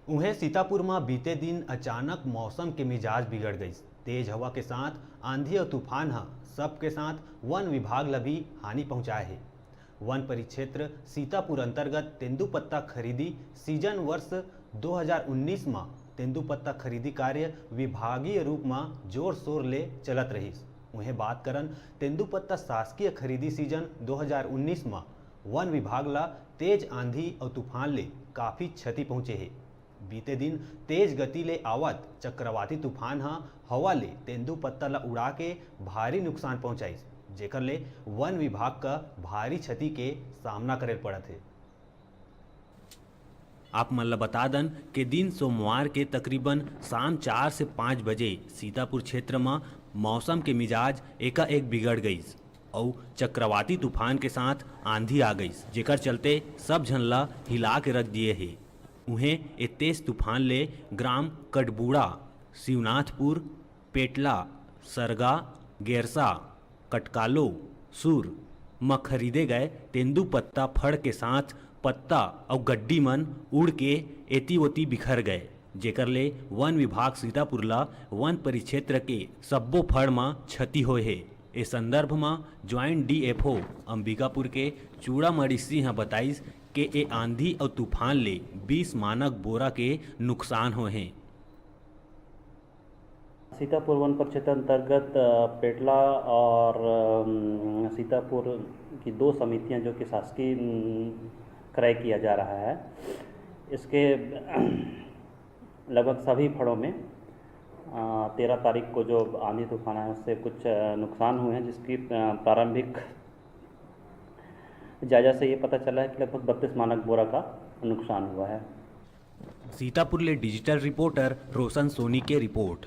उन्हें सीतापुर में बीते दिन अचानक मौसम के मिजाज बिगड़ गई। तेज हवा के साथ आंधी और तूफान सबके साथ वन विभाग ला भी हानि पहुंचाए है। वन परिक्षेत्र सीतापुर अंतर्गत तेंदुपत्ता खरीदी सीजन वर्ष 2019 में तेंदुपत्ता खरीदी कार्य विभागीय रूप में जोर शोर ले चलत रही। उन्हें बात करन तेंदुपत्ता शासकीय खरीदी सीजन 2019 में वन विभाग ला तेज आंधी और तूफान ले काफ़ी क्षति पहुँचे है। बीते दिन तेज गति ले आवत चक्रवाती तूफान हवा ले तेंदुपत्ता ला उड़ा के भारी नुकसान पहुंचाई, जेकर ले वन विभाग का भारी क्षति के सामना करे पड़त है। आप मन ला बता दन कि दिन सोमवार के तकरीबन शाम 4 से 5 बजे सीतापुर क्षेत्र में मौसम के मिजाज एकाएक बिगड़ गई और चक्रवाती तूफान के साथ आंधी आ गई, जेकर चलते सब झन ला हिला के रख दिए है। उन्हें ए तेज तूफान ले ग्राम कटबूड़ा, शिवनाथपुर, पेटला, सरगा, गेरसा, कटकालो, सुर में खरीदे गए तेंदुपत्ता फड़ के साथ पत्ता और गड्डी मन उड़ के एती ओती बिखर गए, जेकर ले वन विभाग सीतापुर ला वन परिक्षेत्र के सब्बो फड़ में क्षति होए है। इस संदर्भ में ज्वाइंट डीएफओ अंबिकापुर के चूड़ामणि सिंह बताइस कि ए आंधी और तूफान ले 20 मानक बोरा के नुकसान हुए हैं। सीतापुर वन परिक्षेत्र अंतर्गत पेटला और सीतापुर की 2 समितियां जो कि शासकीय क्रय किया जा रहा है, इसके लगभग सभी फड़ों में 13 तारीख को जो आंधी तूफान है उससे कुछ नुकसान हुए हैं, जिसकी प्रारंभिक जायजा से ये पता चला है कि लगभग 32 मानक बोरा का नुकसान हुआ है। सीतापुर ले डिजिटल रिपोर्टर रोशन सोनी के रिपोर्ट।